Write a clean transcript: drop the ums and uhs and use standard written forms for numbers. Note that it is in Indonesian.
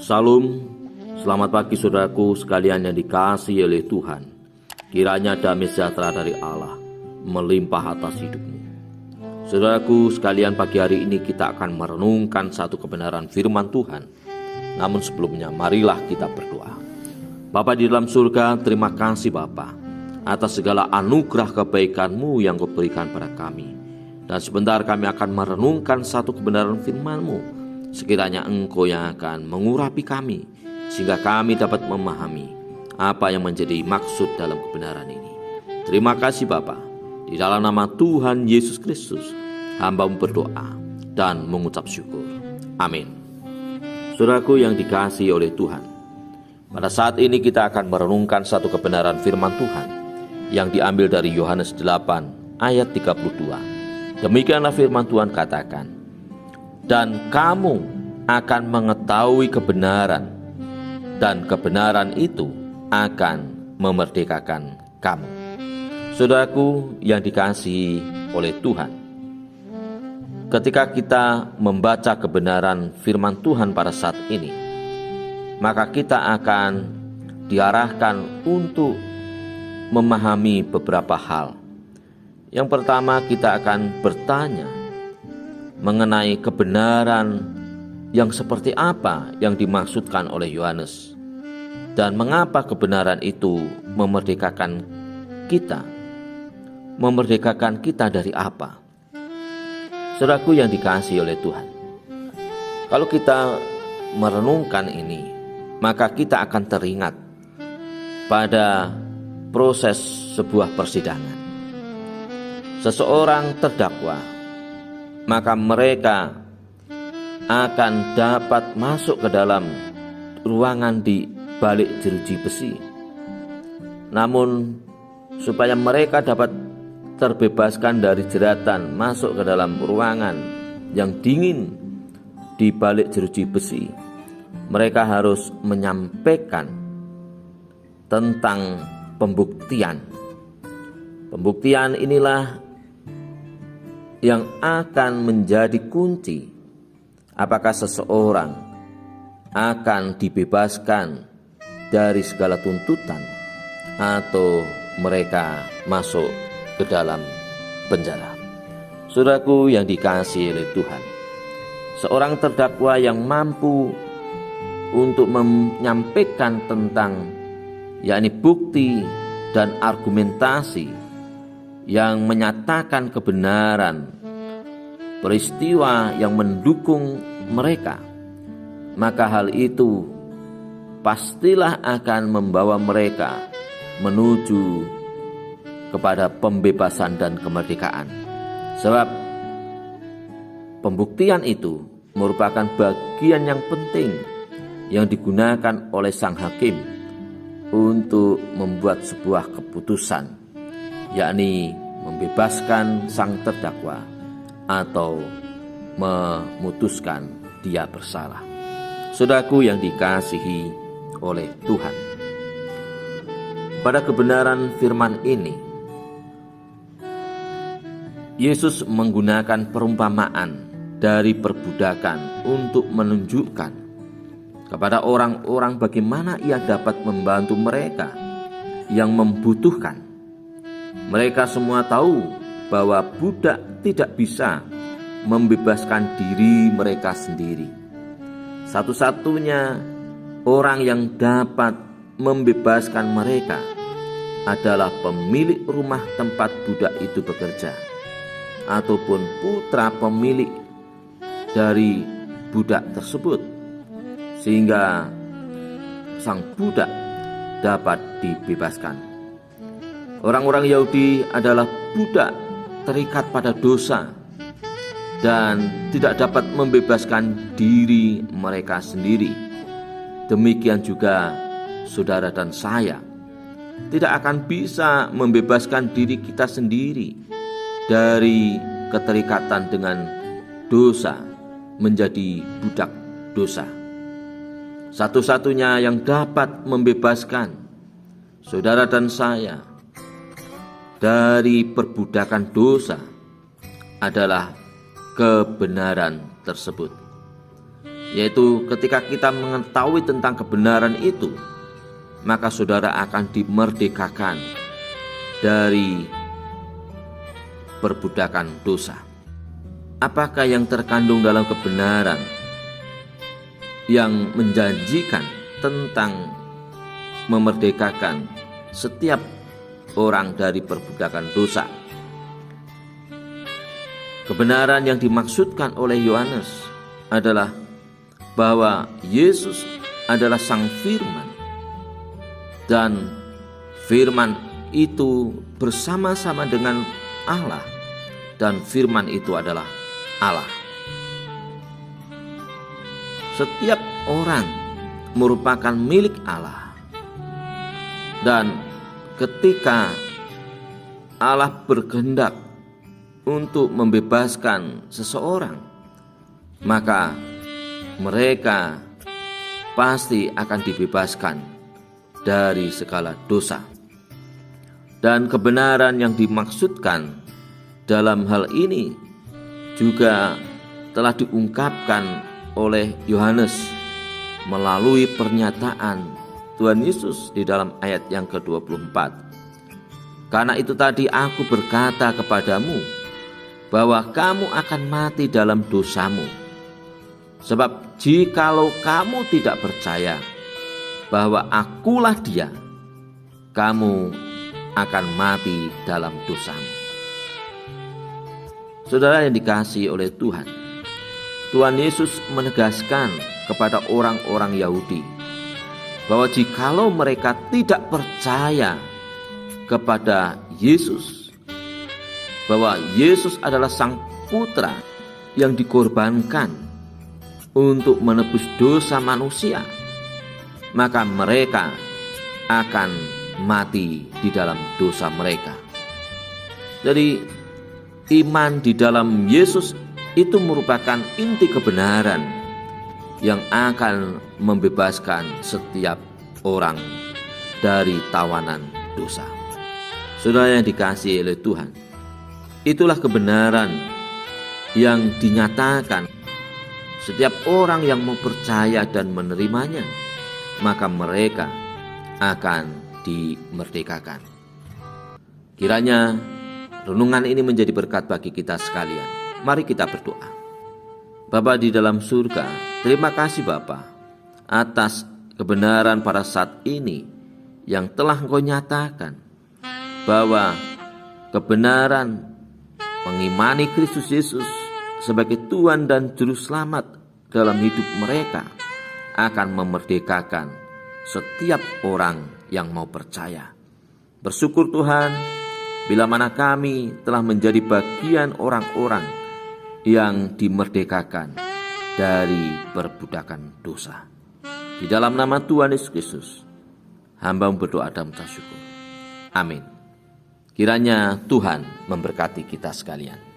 Salam, selamat pagi saudaraku sekalian yang dikasihi oleh Tuhan. Kiranya damai sejahtera dari Allah melimpah atas hidupmu. Saudaraku sekalian, pagi hari ini kita akan merenungkan satu kebenaran firman Tuhan. Namun sebelumnya marilah kita berdoa. Bapa di dalam surga, terima kasih Bapa atas segala anugerah kebaikan-Mu yang Kau berikan pada kami. Dan sebentar kami akan merenungkan satu kebenaran firman-Mu. Sekiranya Engkau yang akan mengurapi kami, sehingga kami dapat memahami apa yang menjadi maksud dalam kebenaran ini. Terima kasih Bapa. Di dalam nama Tuhan Yesus Kristus, hamba-Mu berdoa dan mengucap syukur. Amin. Saudaraku yang dikasihi oleh Tuhan, pada saat ini kita akan merenungkan satu kebenaran firman Tuhan yang diambil dari Yohanes 8 ayat 32. Demikianlah firman Tuhan katakan, dan kamu akan mengetahui kebenaran, dan kebenaran itu akan memerdekakan kamu. Saudaraku yang dikasihi oleh Tuhan, ketika kita membaca kebenaran firman Tuhan pada saat ini, maka kita akan diarahkan untuk memahami beberapa hal. Yang pertama, kita akan bertanya mengenai kebenaran yang seperti apa yang dimaksudkan oleh Yohanes, dan mengapa kebenaran itu memerdekakan kita. Memerdekakan kita dari apa? Saudaraku yang dikasihi oleh Tuhan, kalau kita merenungkan ini, maka kita akan teringat pada proses sebuah persidangan. Seseorang terdakwa, maka mereka akan dapat masuk ke dalam ruangan di balik jeruji besi. Namun supaya mereka dapat terbebaskan dari jeratan masuk ke dalam ruangan yang dingin di balik jeruji besi, mereka harus menyampaikan tentang pembuktian. Pembuktian inilah yang akan menjadi kunci apakah seseorang akan dibebaskan dari segala tuntutan atau mereka masuk ke dalam penjara. Saudaraku yang dikasihi oleh Tuhan, seorang terdakwa yang mampu untuk menyampaikan tentang yakni bukti dan argumentasi yang menyatakan kebenaran peristiwa yang mendukung mereka, maka hal itu pastilah akan membawa mereka menuju kepada pembebasan dan kemerdekaan. Sebab pembuktian itu merupakan bagian yang penting yang digunakan oleh sang hakim untuk membuat sebuah keputusan, yakni membebaskan sang terdakwa atau memutuskan dia bersalah. Saudaraku yang dikasihi oleh Tuhan, pada kebenaran firman ini Yesus menggunakan perumpamaan dari perbudakan untuk menunjukkan kepada orang-orang bagaimana ia dapat membantu mereka yang membutuhkan. Mereka semua tahu bahwa budak tidak bisa membebaskan diri mereka sendiri. Satu-satunya orang yang dapat membebaskan mereka adalah pemilik rumah tempat budak itu bekerja, ataupun putra pemilik dari budak tersebut, sehingga sang budak dapat dibebaskan. Orang-orang Yahudi adalah budak terikat pada dosa dan tidak dapat membebaskan diri mereka sendiri. Demikian juga saudara dan saya tidak akan bisa membebaskan diri kita sendiri dari keterikatan dengan dosa, menjadi budak dosa. Satu-satunya yang dapat membebaskan saudara dan saya dari perbudakan dosa adalah kebenaran tersebut. yaitu ketika kita mengetahui tentang kebenaran itu, maka saudara akan dimerdekakan dari perbudakan dosa. Apakah yang terkandung dalam kebenaran yang menjanjikan tentang memerdekakan setiap orang dari perbudakan dosa? Kebenaran yang dimaksudkan oleh Yohanes adalah bahwa Yesus adalah Sang Firman, dan Firman itu bersama-sama dengan Allah, dan Firman itu adalah Allah. Setiap orang merupakan milik Allah, dan ketika Allah berkehendak untuk membebaskan seseorang, maka mereka pasti akan dibebaskan dari segala dosa. Dan kebenaran yang dimaksudkan dalam hal ini juga telah diungkapkan oleh Yohanes melalui pernyataan Tuhan Yesus di dalam ayat yang ke-24. Karena itu tadi aku berkata kepadamu bahwa kamu akan mati dalam dosamu. Sebab jikalau kamu tidak percaya bahwa akulah Dia, kamu akan mati dalam dosamu. Saudara yang dikasihi oleh Tuhan, Tuhan Yesus menegaskan kepada orang-orang Yahudi bahwa jikalau mereka tidak percaya kepada Yesus, bahwa Yesus adalah Sang Putra yang dikorbankan untuk menebus dosa manusia, maka mereka akan mati di dalam dosa mereka. Jadi iman di dalam Yesus itu merupakan inti kebenaran yang akan membebaskan setiap orang dari tawanan dosa. Saudara yang dikasihi oleh Tuhan, itulah kebenaran yang dinyatakan. Setiap orang yang mau percaya dan menerimanya, maka mereka akan dimerdekakan. Kiranya renungan ini menjadi berkat bagi kita sekalian. Mari kita berdoa. Bapa di dalam surga, terima kasih Bapa atas kebenaran pada saat ini yang telah Engkau nyatakan, bahwa kebenaran mengimani Kristus Yesus sebagai Tuhan dan Juru Selamat dalam hidup mereka akan memerdekakan setiap orang yang mau percaya. Bersyukur Tuhan, bila mana kami telah menjadi bagian orang-orang yang dimerdekakan dari perbudakan dosa. Di dalam nama Tuhan Yesus Kristus, hamba berdoa dan bersyukur. Amin. Kiranya Tuhan memberkati kita sekalian.